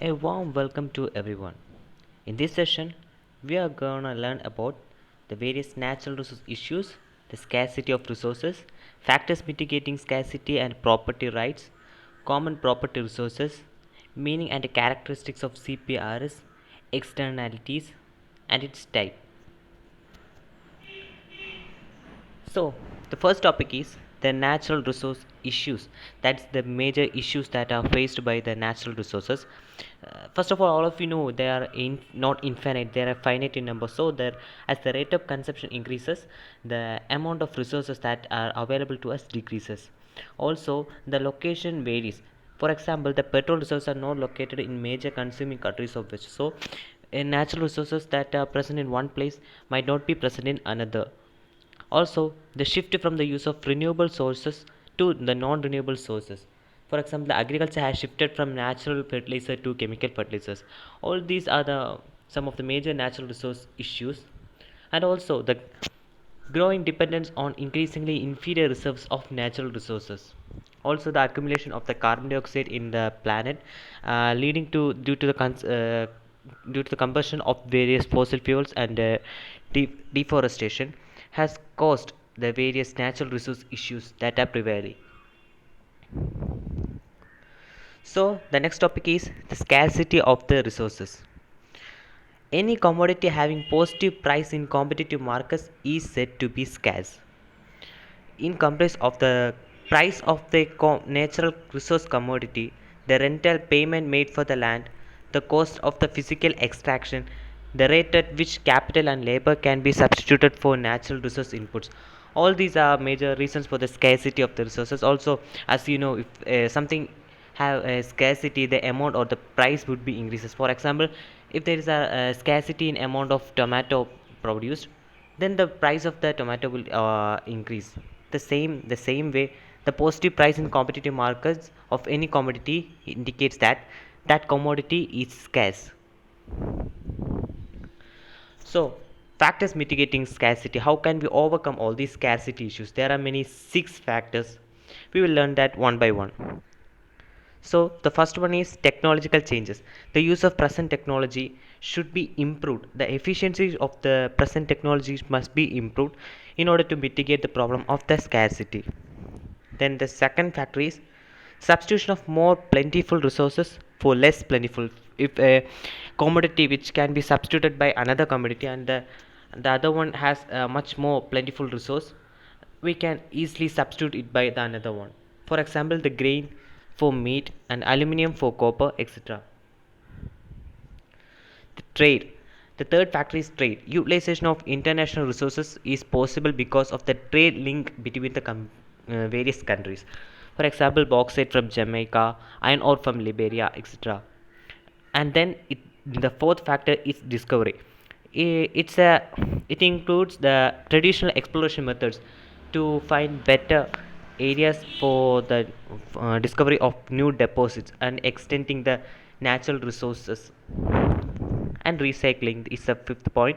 A warm welcome to everyone. In this session, we are going to learn about the various natural resource issues, the scarcity of resources, factors mitigating scarcity and property rights, common property resources, meaning and characteristics of CPRs, externalities, and its type. So, the first topic is the natural resource issues. That's the major issues that are faced by the natural resources. First of all of you know they are not infinite; they are finite in number. So, that as the rate of consumption increases, the amount of resources that are available to us decreases. Also, the location varies. For example, the petrol reserves are not located in major consuming countries of which. So, natural resources that are present in one place might not be present in another. Also, the shift from the use of renewable sources to the non-renewable sources. For example, the agriculture has shifted from natural fertilizer to chemical fertilizers. All these are the some of the major natural resource issues, and also the growing dependence on increasingly inferior reserves of natural resources. Also, the accumulation of the carbon dioxide in the planet, leading to due to the combustion of various fossil fuels and deforestation, has caused the various natural resource issues that are prevailing. So, the next topic is the scarcity of the resources. Any commodity having positive price in competitive markets is said to be scarce. In comparison of the price of the natural resource commodity, the rental payment made for the land, the cost of the physical extraction, the rate at which capital and labor can be substituted for natural resource inputs. All these are major reasons for the scarcity of the resources. Also, as you know, if something have a scarcity, the amount or the price would be increases. For example, if there is a scarcity in amount of tomato produced, then the price of the tomato will increase. The same way, the positive price in competitive markets of any commodity indicates that that commodity is scarce. So, factors mitigating scarcity. How can we overcome all these scarcity issues? There are many 6 factors. We will learn that one by one. So, the first one is technological changes. The use of present technology should be improved. The efficiency of the present technologies must be improved in order to mitigate the problem of the scarcity. Then the second factor is substitution of more plentiful resources for less plentiful. If a commodity which can be substituted by another commodity and the other one has a much more plentiful resource, we can easily substitute it by the another one. For example, the grain for meat and aluminium for copper, etc. The trade. The third factor is trade. Utilization of international resources is possible because of the trade link between the various countries. For example, bauxite from Jamaica, iron ore from Liberia, etc. And then the fourth factor is discovery. It includes the traditional exploration methods to find better areas for the discovery of new deposits and extending the natural resources. And recycling is the fifth point.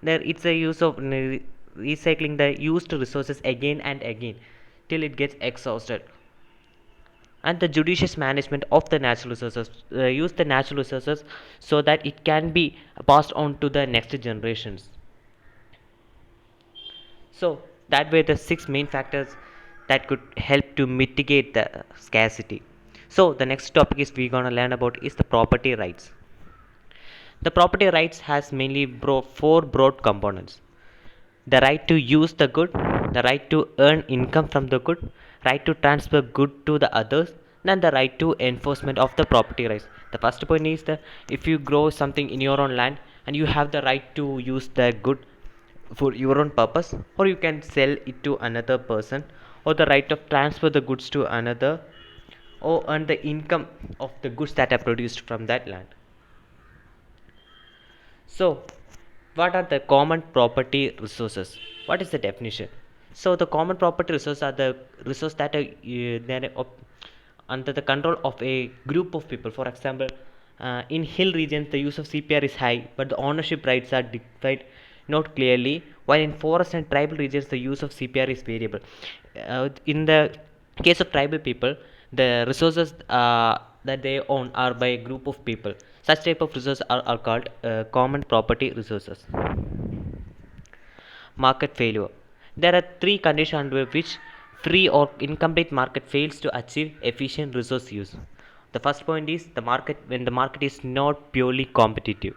There it's a use of recycling the used resources again and again till it gets exhausted. And the judicious management of the natural resources, use the natural resources so that it can be passed on to the next generations. So that were the 6 main factors that could help to mitigate the scarcity. So the next topic is we're going to learn about is the property rights. The property rights has mainly 4 broad components: the right to use the good, the right to earn income from the good, right to transfer good to the others, and the right to enforcement of the property rights. The first point is that if you grow something in your own land and you have the right to use the good for your own purpose, or you can sell it to another person, or the right of transfer the goods to another, or earn the income of the goods that are produced from that land. So, what are the common property resources? What is the definition? So, the common property resources are the resources that are under the control of a group of people. For example, in hill regions, the use of CPR is high, but the ownership rights are defined not clearly. While in forest and tribal regions, the use of CPR is variable. In the case of tribal people, the resources that they own are by a group of people. Such type of resources are called common property resources. Market failure. There are three conditions under which free or incomplete market fails to achieve efficient resource use. The first point is the market when the market is not purely competitive,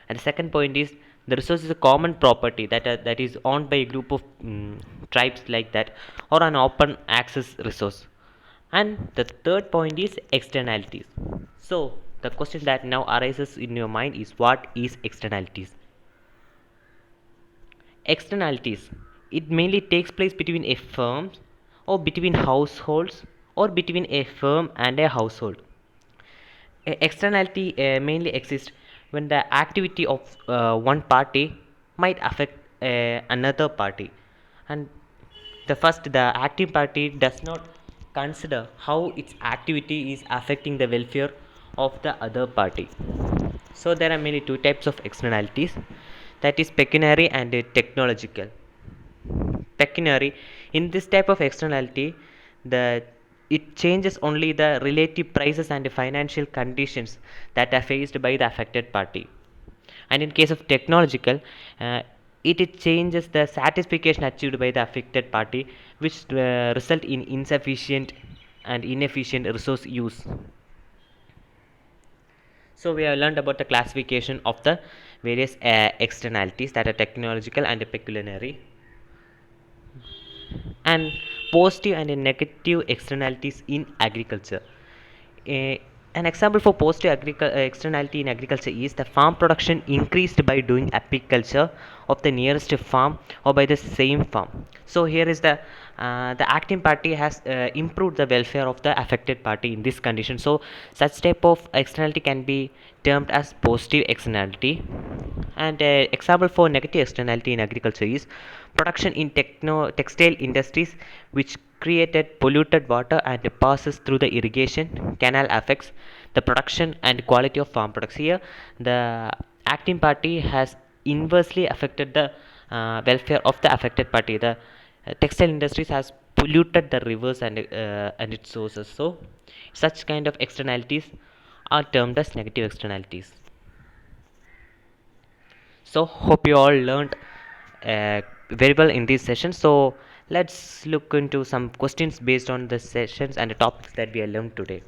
and the second point is the resource is a common property that is owned by a group of tribes like that, or an open access resource. And the third point is externalities. So the question that now arises in your mind is, what is externalities? Externalities, it mainly takes place between a firm or between households or between a firm and a household. Externality mainly exists when the activity of one party might affect another party, and the active party does not consider how its activity is affecting the welfare of the other party. So there are mainly two types of externalities, that is pecuniary and technological. Pecuniary, in this type of externality, the it changes only the relative prices and financial conditions that are faced by the affected party. And in case of technological, uh, it changes the satisfaction achieved by the affected party, which result in insufficient and inefficient resource use. So we have learned about the classification of the various externalities, that are technological and pecuniary, and positive and negative externalities in agriculture. A, an example for positive externality in agriculture is the farm production increased by doing apiculture of the nearest farm or by the same farm. So here is the acting party has improved the welfare of the affected party in this condition. So such type of externality can be termed as positive externality. And example for negative externality in agriculture is production in textile industries, which created polluted water and passes through the irrigation canal, affects the production and quality of farm products. Here the acting party has inversely affected the welfare of the affected party. The textile industries has polluted the rivers and its sources. So such kind of externalities are termed as negative externalities. So hope you all learned very well in this session. So let's look into some questions based on the sessions and the topics that we have learned today.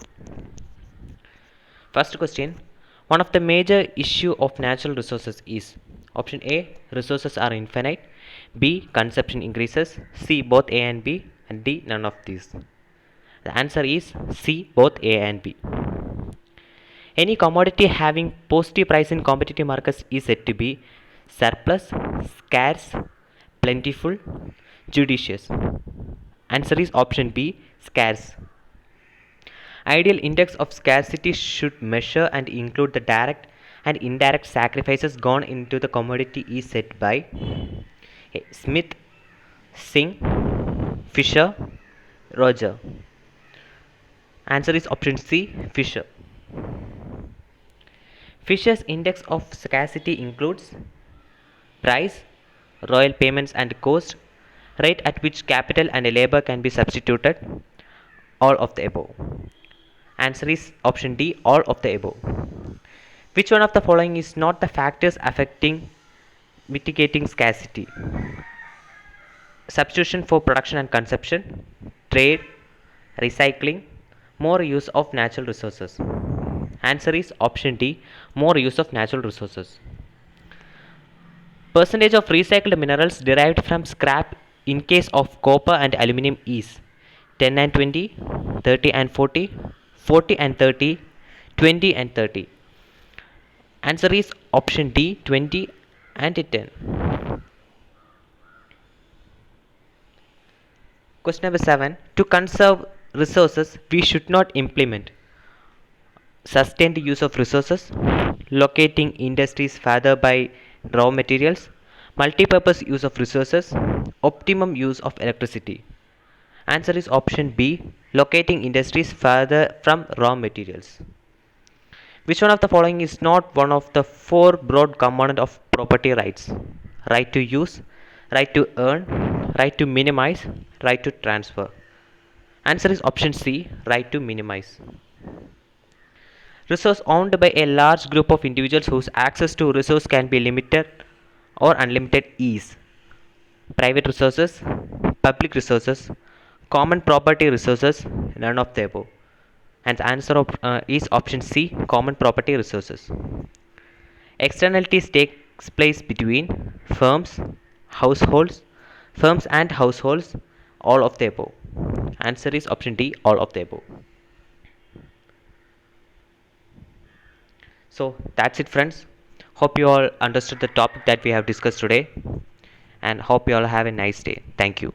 First question: one of the major issue of natural resources is option A, resources are infinite; B, consumption increases; C, both A and B; and D, none of these. The answer is C, both A and B. Any commodity having positive price in competitive markets is said to be surplus, scarce, plentiful, judicious. Answer is option B, scarce. Ideal index of scarcity should measure and include the direct and indirect sacrifices gone into the commodity is set by Smith, Singh, Fisher, Roger. Answer is option C, Fisher. Fisher's index of scarcity includes price, royal payments and cost, rate at which capital and labor can be substituted, all of the above. Answer is option D, all of the above. Which one of the following is not the factors affecting mitigating scarcity? Substitution for production and consumption, trade, recycling, more use of natural resources. Answer is option D, more use of natural resources. Percentage of recycled minerals derived from scrap in case of copper and aluminum is 10 and 20, 30 and 40, 40 and 30, 20 and 30. Answer is option D, 20 and 10. Question number 7. To conserve resources, we should not implement sustained use of resources, locating industries further by raw materials, multi-purpose use of resources, optimum use of electricity. Answer is option B, locating industries further from raw materials. Which one of the following is not one of the four broad components of property rights? Right to use, right to earn, right to minimize, right to transfer. Answer is option C, right to minimize. Resource owned by a large group of individuals whose access to resource can be limited or unlimited is private resources, public resources, common property resources, none of the above. And the answer is option C, common property resources. Externalities takes place between households, firms and households, all of the above. Answer is option D, all of the above. So that's it, friends. Hope you all understood the topic that we have discussed today, and hope you all have a nice day. Thank you.